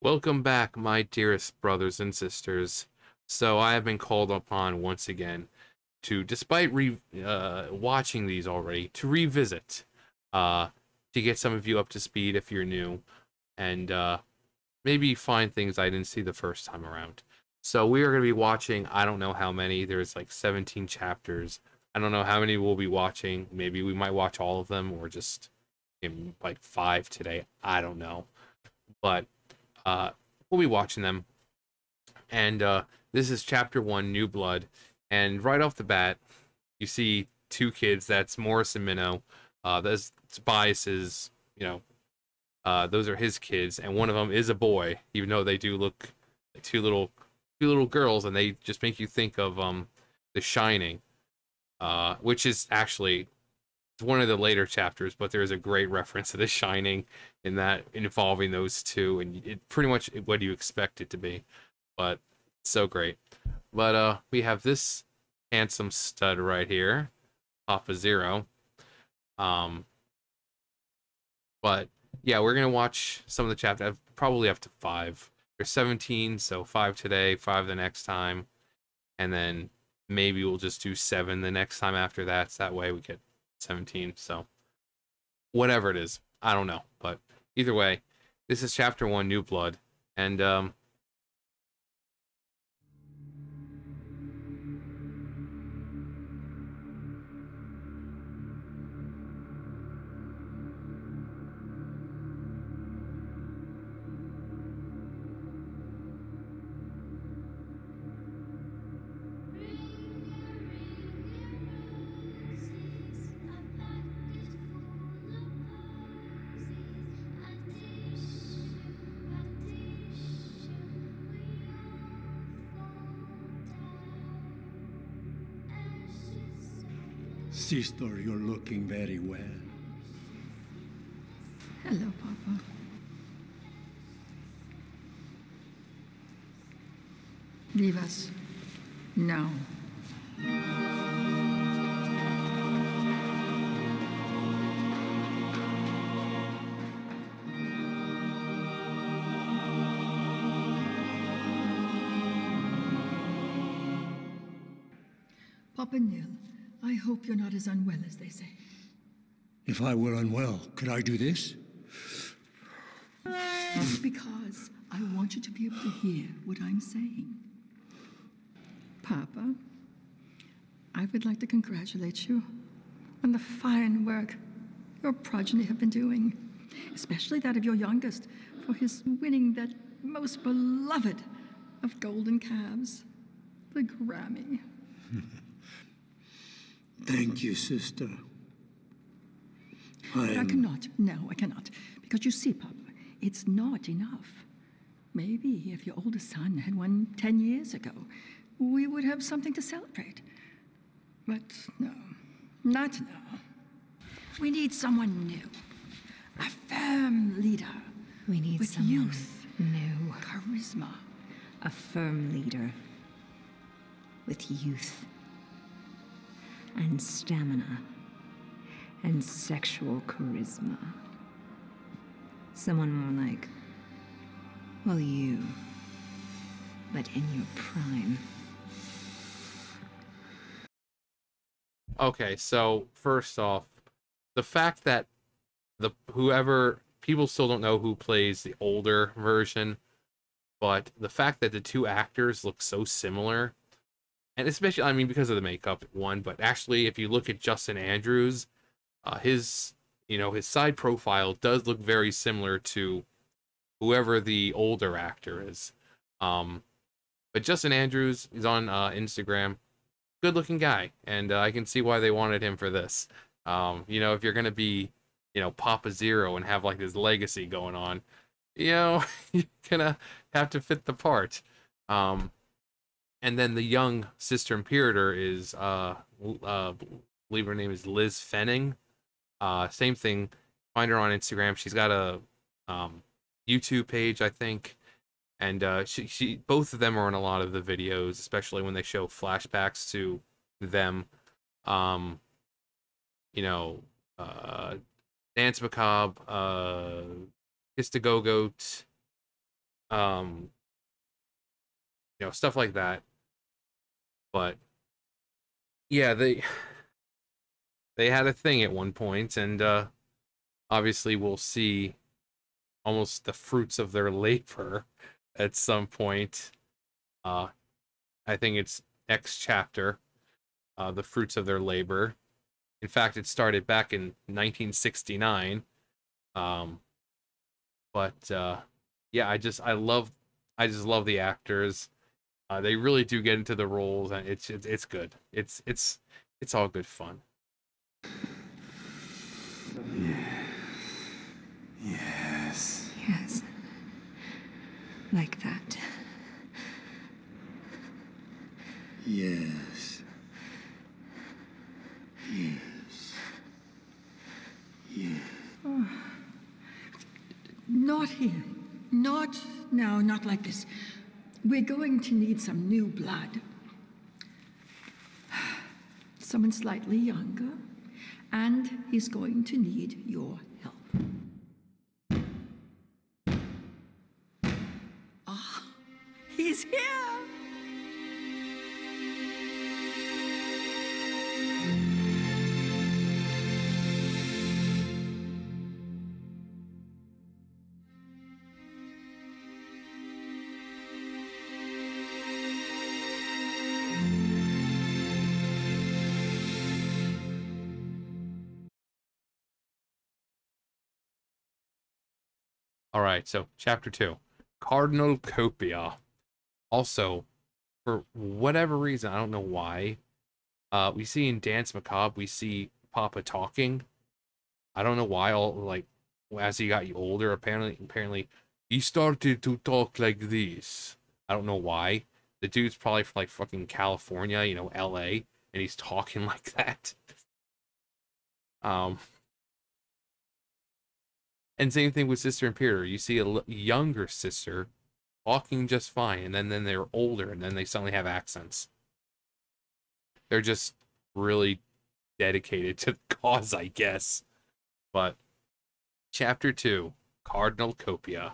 Welcome back, my dearest brothers and sisters. So I have been called upon once again to, despite watching these already, to revisit, uh, to get some of you up to speed if you're new, and maybe find things I didn't see the first time around. So we are going to be watching, I don't know how many, there's like 17 chapters. I don't know how many we'll be watching. Maybe we might watch all of them, or just like 5 today. I don't know. But uh, we'll be watching them. And this is chapter 1, New Blood. And right off the bat, you see two kids. That's Morris and Minnow. That's Tobias's, those are his kids. And one of them is a boy, even though they do look like two little girls, and they just make you think of The Shining, which is actually it's one of the later chapters, but there is a great reference to The Shining in that involving those two, and it pretty much what you expect it to be. But so great. But we have this handsome stud right here, Papa Zero. Um, but yeah, we're gonna watch some of the chapters, probably up to 5. There's 17, so 5 today, 5 the next time, and then maybe we'll just do 7 the next time after that. So that way we get 17. So whatever it is, I don't know, but either way, this is chapter 1, New Blood, and Sister, you're looking very well. Hello, Papa. Leave us now. Papa Nil, I hope you're not as unwell as they say. If I were unwell, could I do this? Because I want you to be able to hear what I'm saying. Papa, I would like to congratulate you on the fine work your progeny have been doing, especially that of your youngest, for his winning that most beloved of golden calves, the Grammy. Thank you, sister. But I cannot. No, I cannot. Because you see, Papa, it's not enough. Maybe if your oldest son had won 10 years ago, we would have something to celebrate. But no, not now. We need someone new. A firm leader. We need with someone youth, new. charisma. A firm leader with youth and stamina and sexual charisma. Someone more like, well, you, but in your prime. okay, so first off, the fact that whoever people still don't know who plays the older version, but the fact that the two actors look so similar, and especially, I mean, because of the makeup, one, but actually, if you look at Justin Andrews, his side profile does look very similar to whoever the older actor is. But Justin Andrews is on Instagram, good looking guy, and I can see why they wanted him for this. If you're gonna be, Papa Zero and have like this legacy going on, you're gonna have to fit the part. And then the young Sister Imperator is, believe her name is Liz Fenning. Same thing. Find her on Instagram. She's got a YouTube page, I think, and she both of them are in a lot of the videos, especially when they show flashbacks to them. Dance Macabre, Kiss the Go Goat, um, stuff like that. But yeah, they had a thing at one point, and obviously we'll see almost the fruits of their labor at some point. I think it's next chapter, the fruits of their labor. In fact, it started back in 1969. But yeah, I just love the actors. They really do get into the roles, and it's good. It's all good fun. Yes. Yes. Like that. Yes. Yes. Yes. Not here. Not now, not like this. We're going to need some new blood. Someone slightly younger. And he's going to need your help. Ah, he's here! All right, so chapter 2, Cardinal Copia. Also, for whatever reason, I don't know why, we see in Dance Macabre, we see Papa talking. I don't know why. All like as he got older, apparently he started to talk like this. I don't know why. The dude's probably from like fucking California, LA, and he's talking like that. And same thing with Sister Imperator. You see a younger sister talking just fine, and then they're older, and then they suddenly have accents. They're just really dedicated to the cause, I guess. But chapter 2, Cardinal Copia.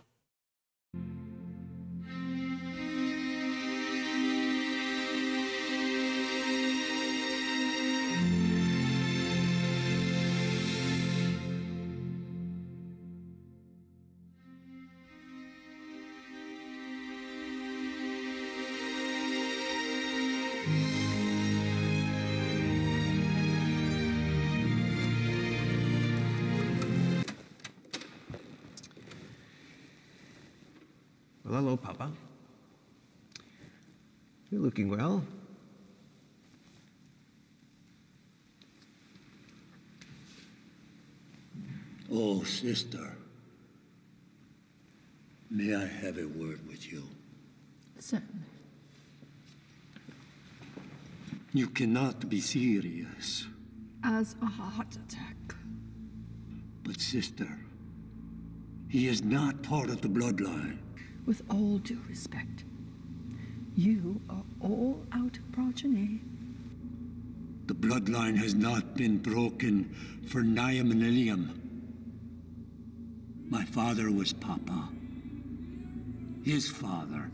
Well, hello, Papa. You're looking well. Oh, sister. May I have a word with you? Certainly. You cannot be serious. As a heart attack. But sister, he is not part of the bloodline. With all due respect, you are all out progeny. The bloodline has not been broken for nigh a millennium. My father was Papa. His father.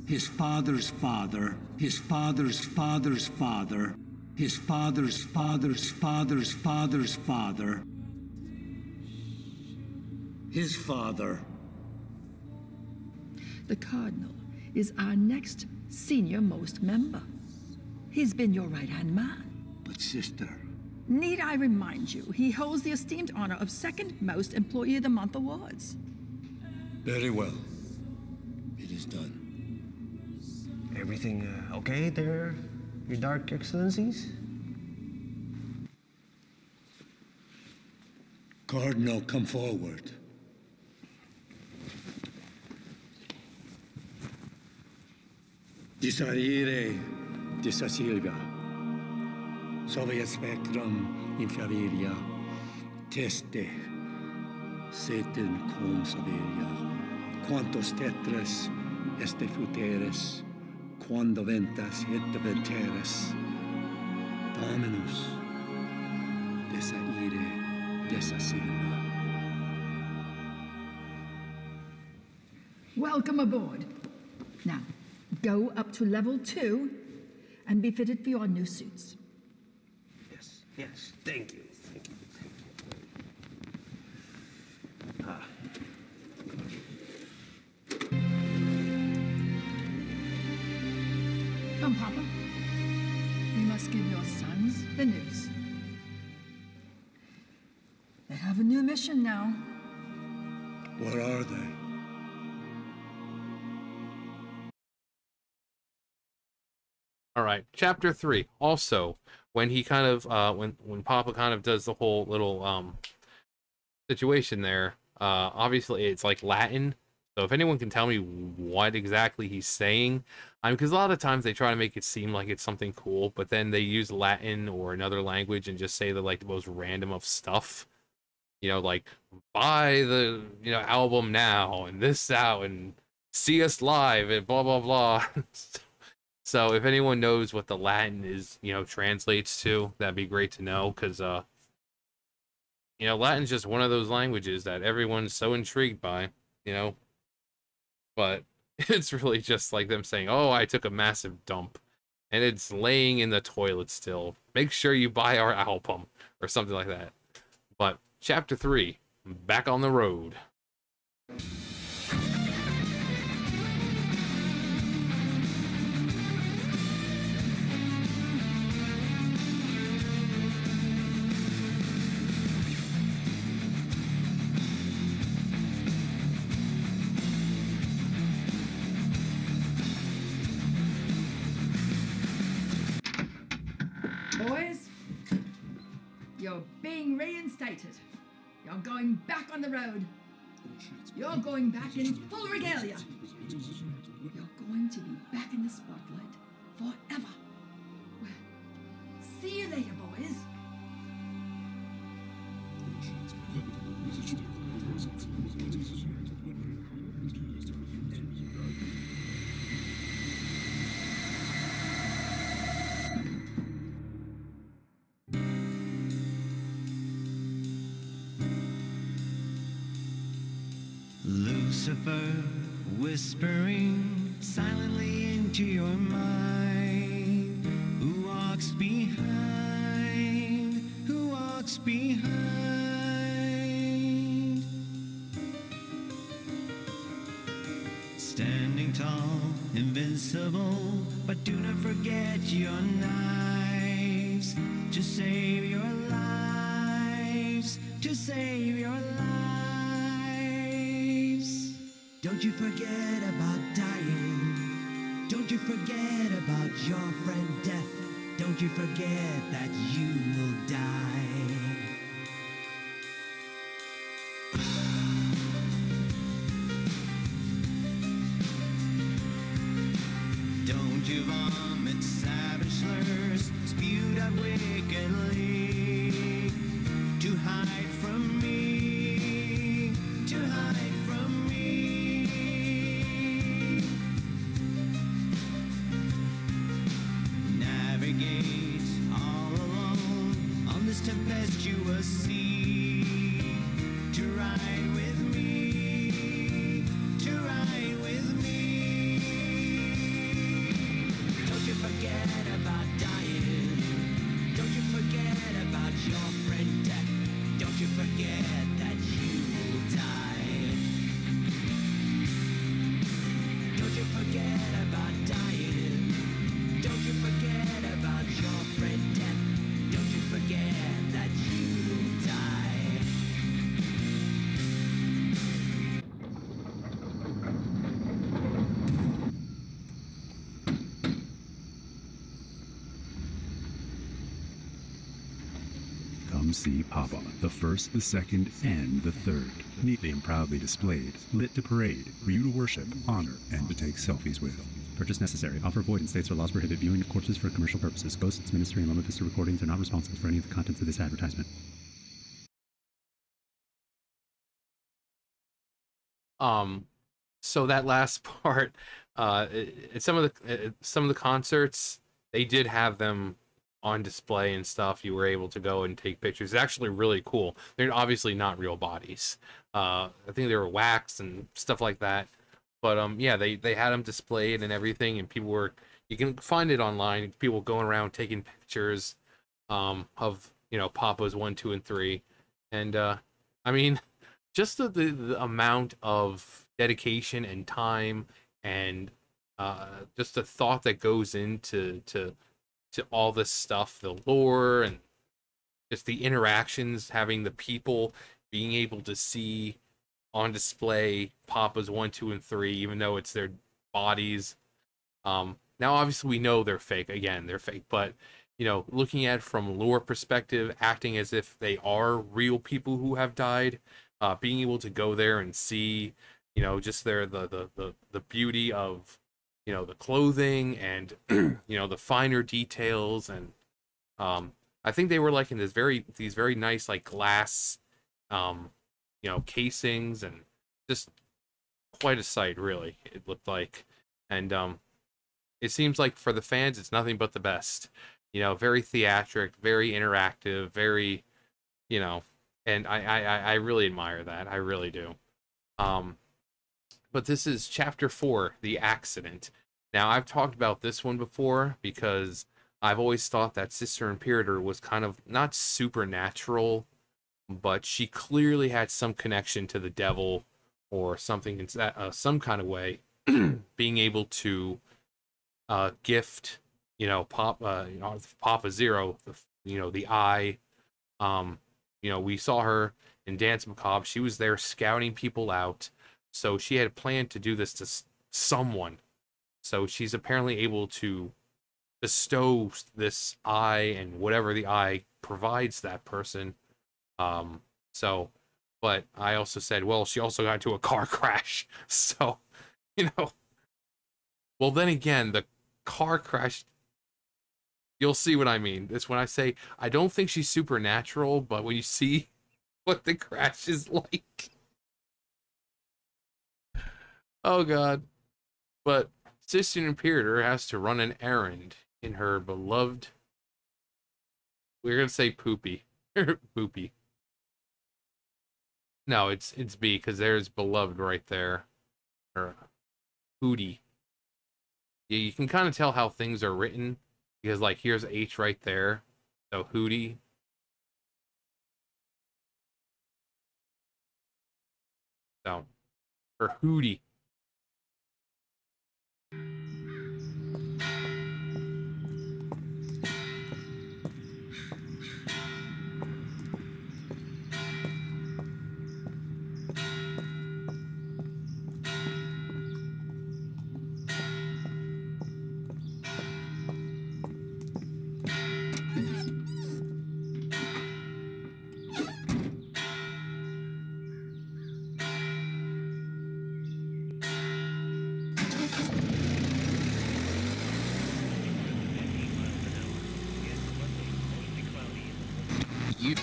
His father's father. His father's father's father. His father's father's father's father's father. His father. The Cardinal is our next senior-most member. He's been your right-hand man. But sister, Need I remind you, he holds the esteemed honor of second most Employee of the Month awards. very well. It is done. Everything okay there, Your Dark Excellencies? Cardinal, come forward. Disarire disa Silvia. Soviet spectrum infavilia. Teste. Seten cum saveria. Quantos tetres este futeres. Quando ventas et venteres. Dominus. Desaire desa Silva. Welcome aboard. Now, go up to level 2 and be fitted for your new suits. Yes, yes. Thank you. Thank you. Come, Papa. We must give your sons the news. They have a new mission now. What are they? All right, chapter 3. Also, when he kind of when Papa kind of does the whole little situation there, obviously it's like Latin. So if anyone can tell me what exactly he's saying, because a lot of times they try to make it seem like it's something cool, but then they use Latin or another language and just say the like the most random of stuff. You know, like buy the album now and this out and see us live and blah blah blah. So if anyone knows what the Latin is, translates to, that'd be great to know, because Latin's just one of those languages that everyone's so intrigued by, but it's really just like them saying, oh, I took a massive dump and it's laying in the toilet still. Make sure you buy our album or something like that. But chapter 3, back on the road. Boys, you're being reinstated. You're going back on the road. You're going back in full regalia. You're going to be back in the spotlight forever. Well, see you later, boys. Lucifer whispering silently into your mind. Who walks behind? Who walks behind? Standing tall, invincible, but do not forget your knives to save your lives, to save your lives. Don't you forget about dying. Don't you forget about your friend death. Don't you forget that you will die. Don't you vomit savage slurs spewed out wickedly to hide from me, to hide from me. Navigate all alone on this tempestuous sea to ride with me, to ride with me. Don't you forget about dying. Don't you forget about your friend death. Don't you forget that you will die. Don't you forget about dying. Don't you forget about your friend death. Don't you forget that you will die. Come see Papa, the first, the second, and the third. Neatly and proudly displayed, lit to parade, for you to worship, honor, and to take selfies with. Purchase necessary. Offer void in states or laws prohibit viewing of corpses for commercial purposes. Ghosts, its ministry, and Loma Vista Recordings are not responsible for any of the contents of this advertisement. So that last part, some of the concerts, they did have them on display and stuff. You were able to go and take pictures. It's actually really cool. They're obviously not real bodies. I think they were wax and stuff like that. But yeah, they had them displayed and everything, and people were, you can find it online. People going around taking pictures of, you know, Papas 1, 2, and 3, and I mean, just the amount of dedication and time and just the thought that goes into to all this stuff, the lore and just the interactions, having the people being able to see on display Papas 1, 2, and 3, even though it's their bodies. Now, obviously, we know they're fake. Again, they're fake, but you know, looking at it from lore perspective, acting as if they are real people who have died, being able to go there and see, you know, just the beauty of, you know, the clothing and you know, the finer details, and I think they were like in these very nice like glass you know, casings, and just quite a sight, really, it looked like. And it seems like for the fans it's nothing but the best, you know, very theatric, very interactive, very, you know, and I really admire that, I really do. But this is chapter 4, The Accident. Now, I've talked about this one before because I've always thought that Sister Imperator was kind of not supernatural, but she clearly had some connection to the devil or something in that, some kind of way, being able to gift, you know, Papa Zero, you know, the eye. You know, we saw her in Dance Macabre. She was there scouting people out, so she had planned to do this to someone. So she's apparently able to bestow this eye and whatever the eye provides that person. So, but I also said, well, she also got into a car crash. So, you know, well, then again, the car crash, you'll see what I mean. This, when I say, I don't think she's supernatural, but when you see what the crash is like. Oh, God. But Sister Imperator has to run an errand in her beloved, we're going to say Poopy. Poopy. No, it's B, because there's beloved right there. Or Hootie. Yeah, you can kind of tell how things are written, because like here's H right there. So Hootie. So, or Hootie. You.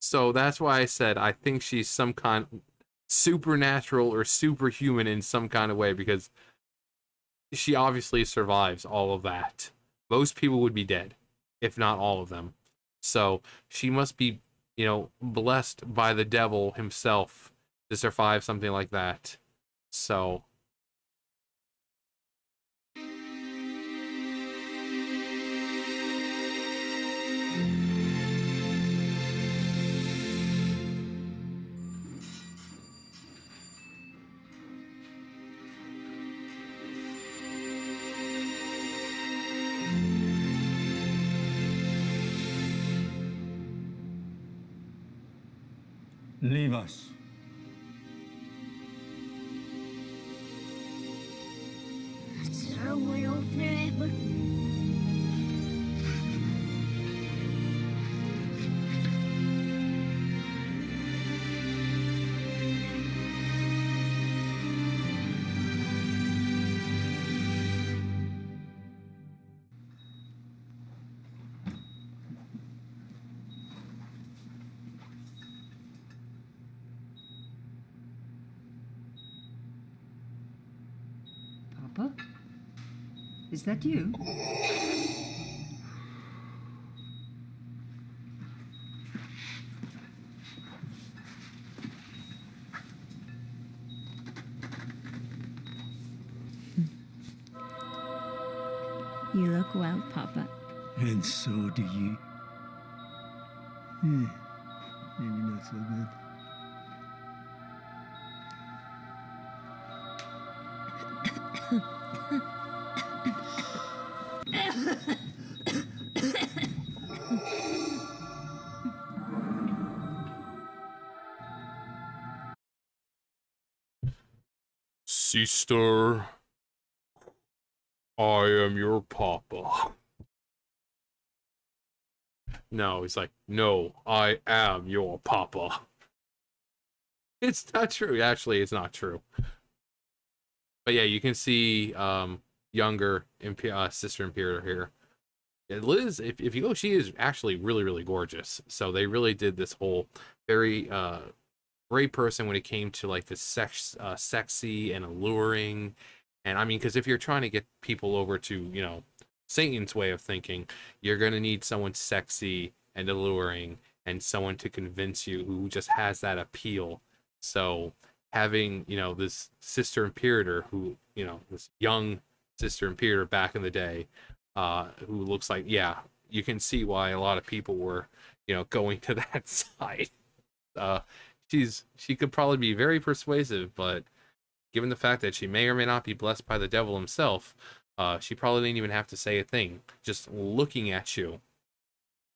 So that's why I said I think she's some kind supernatural or superhuman in some kind of way, because she obviously survives all of that. Most people would be dead, if not all of them. So she must be, you know, blessed by the devil himself to survive something like that. So Leave us. will forever. Papa? Is that you? You look well, Papa. And so do you. Maybe not so good. Sister, I am your papa. No, he's like, no, I am your papa. It's not true. Actually, it's not true. But yeah, you can see younger Sister Imperator here. Liz, if you go, she is actually really, really gorgeous. So they really did this whole very great person when it came to like the sexy and alluring. And I mean, because if you're trying to get people over to, you know, Satan's way of thinking, you're going to need someone sexy and alluring and someone to convince you who just has that appeal. So having, you know, this Sister Imperator who, you know, this young Sister Imperator back in the day, who looks like, yeah, you can see why a lot of people were, you know, going to that side. She could probably be very persuasive, but given the fact that she may or may not be blessed by the devil himself, she probably didn't even have to say a thing. Just looking at you,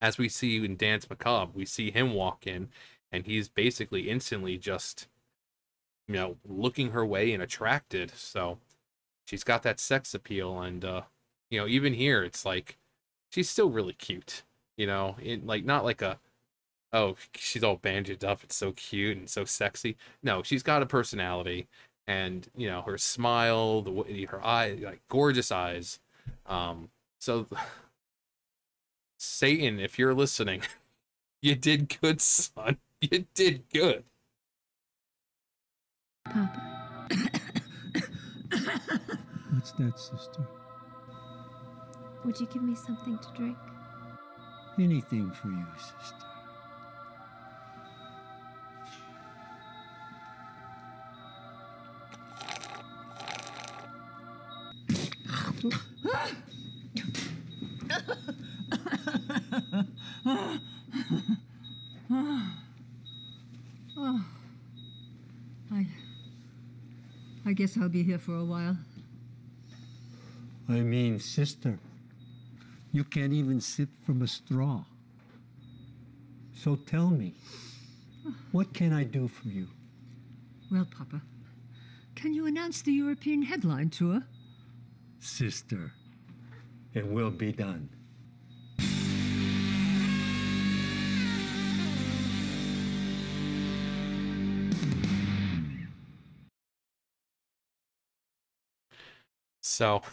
as we see in Danse Macabre, we see him walk in, and he's basically instantly just, you know, looking her way and attracted. So she's got that sex appeal, and you know, even here, it's like she's still really cute. You know, like not like a, oh, she's all bandaged up, it's so cute and so sexy. No, she's got a personality, and you know, her smile, her eye, like gorgeous eyes. So Satan, if you're listening, you did good, son. You did good. Papa. What's that, sister? Would you give me something to drink? Anything for you, sister. I guess I'll be here for a while. I mean, sister, you can't even sip from a straw. So tell me, what can I do for you? Well, Papa, can you announce the European headline tour? Sister, it will be done. So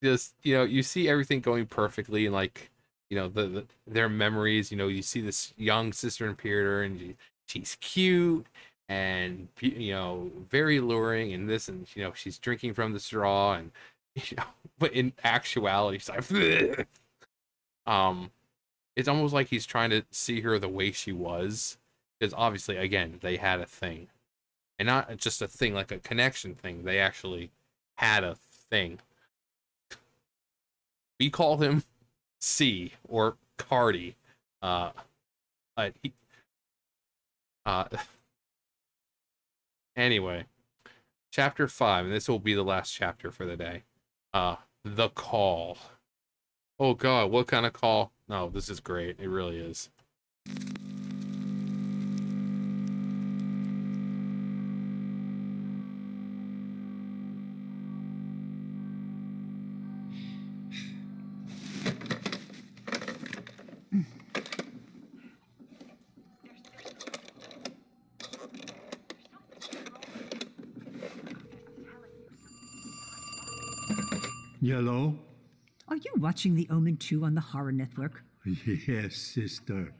just, you know, you see everything going perfectly, and like, you know, their memories, you know, you see this young Sister Imperator, and she's cute and, you know, very alluring, and this, and you know, she's drinking from the straw, and you know, but in actuality she's like bleh. It's almost like he's trying to see her the way she was, because obviously, again, they had a thing, and not just a thing like a connection thing, they actually had a thing. We call him C, or Cardi. Anyway, chapter 5, and this will be the last chapter for the day. The Call. Oh god, what kind of call? No, this is great. It really is. Yellow? Are you watching The Omen 2 on the Horror Network? Yes, sister.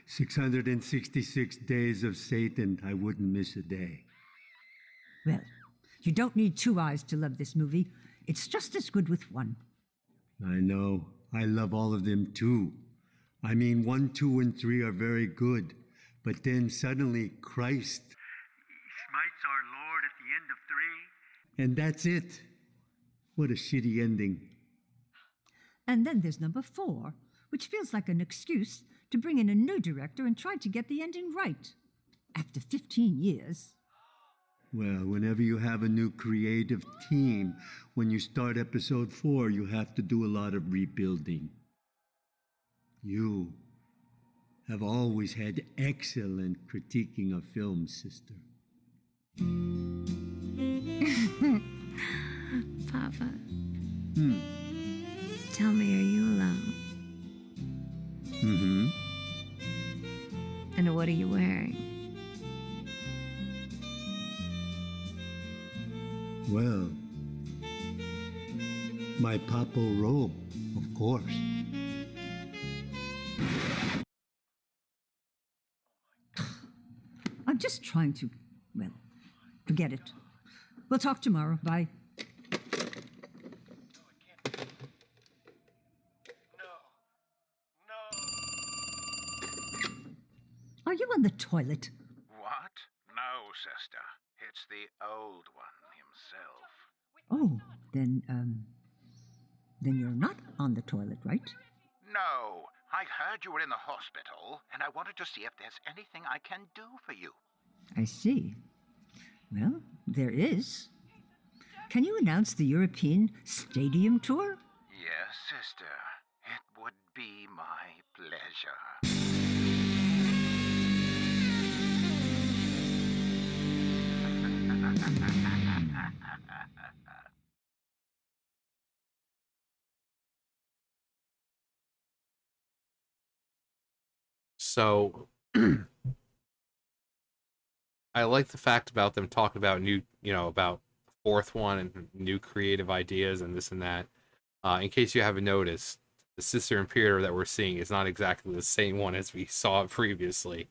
666 days of Satan. I wouldn't miss a day. Well, you don't need two eyes to love this movie. It's just as good with one. I know. I love all of them too. I mean, 1, 2, and 3 are very good. But then suddenly Christ smites our Lord at the end of 3. And that's it. What a shitty ending. And then there's number 4, which feels like an excuse to bring in a new director and try to get the ending right. After 15 years. Well, whenever you have a new creative team, when you start episode 4, you have to do a lot of rebuilding. You have always had excellent critiquing of films, sister. Papa. Tell me, are you alone? Mm-hmm. And what are you wearing? Well, my papal robe, of course. I'm just trying to, well, forget it. We'll talk tomorrow. Bye. Are you on the toilet? What? No, sister. It's the old one himself. Oh, then you're not on the toilet, right? No, I heard you were in the hospital, and I wanted to see if there's anything I can do for you. I see. Well, there is. Can you announce the European Stadium Tour? Yes, sister. It would be my pleasure. So I like the fact about them talking about new, about the fourth one and new creative ideas and this and that. In case you haven't noticed, the Sister Imperator that we're seeing is not exactly the same one as we saw previously.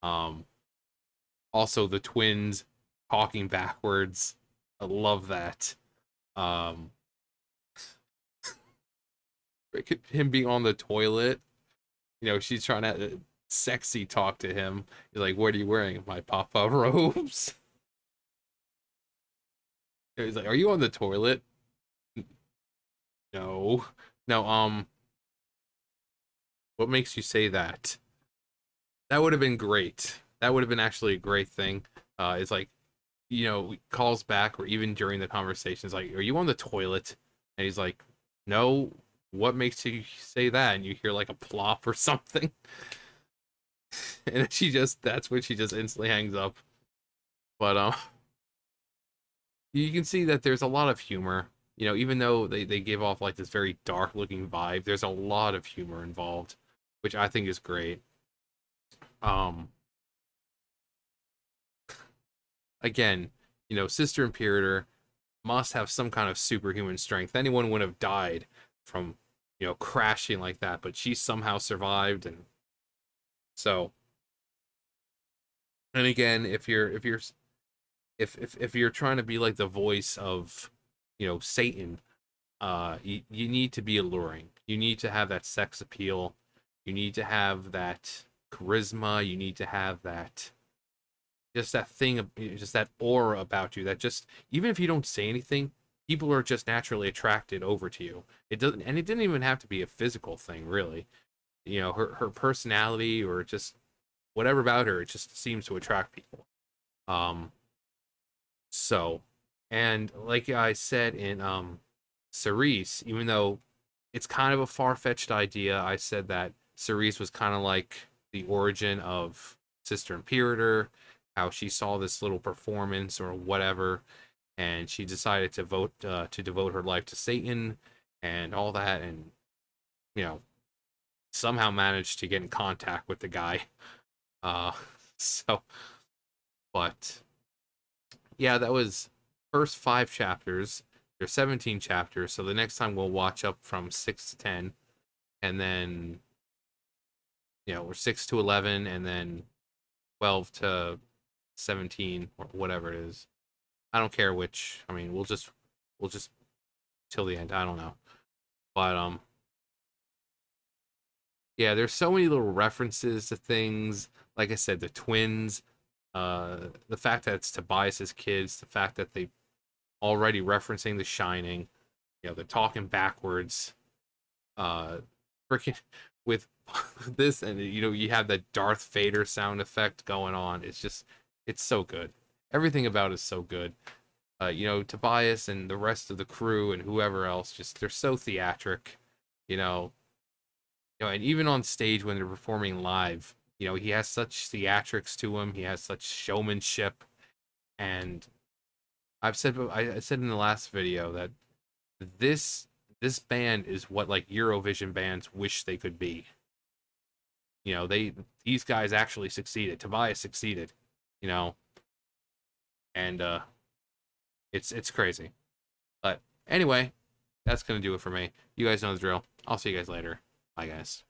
Also, the twins talking backwards. I love that. Him being on the toilet. She's trying to sexy talk to him. He's like, "What are you wearing? My papa robes?" He's like, "Are you on the toilet?" No. What makes you say that? That would have been great. That would have been actually a great thing. It's like, calls back, or even during the conversation, it's like, "Are you on the toilet?" And he's like, "No. What makes you say that?" And you hear like a plop or something. And that's when she just instantly hangs up. But you can see that there's a lot of humor. Even though they give off like this very dark looking vibe, there's a lot of humor involved, which I think is great. Again, Sister Imperator must have some kind of superhuman strength. Anyone would have died from crashing like that, but she somehow survived. And so, and again, if you're trying to be like the voice of Satan, you need to be alluring. You need to have that sex appeal. You need to have that charisma. You need to have that just that thing, just that aura about you that just, even if you don't say anything, people are just naturally attracted over to you. It didn't even have to be a physical thing, really. Her personality or just whatever about her, it just seems to attract people. So, and like I said in Cerise, even though it's kind of a far-fetched idea, I said that Cerise was kind of like the origin of Sister Imperator, how she saw this little performance or whatever, and she decided to devote her life to Satan and all that, and somehow managed to get in contact with the guy. But yeah, that was first 5 chapters. There's 17 chapters, so the next time we'll watch up from 6 to 10, and then, you know, we're 6 to 11, and then 12 to 17, or whatever it is. I don't care which. I mean, we'll just till the end. I don't know, but yeah, there's so many little references to things. Like I said, the twins, the fact that it's Tobias's kids, the fact that they already referencing The Shining, you know, they're talking backwards, freaking with this, and you know, you have that Darth Vader sound effect going on. It's so good. Everything about it is so good. You know, Tobias and the rest of the crew and whoever else, just they're so theatric, you know, and even on stage when they're performing live, you know, he has such theatrics to him. He has such showmanship, and I said in the last video that this band is what like Eurovision bands wish they could be. You know, these guys actually succeeded. Tobias succeeded, you know, and it's crazy. But anyway, that's gonna do it for me. You guys know the drill. I'll see you guys later. Bye, guys.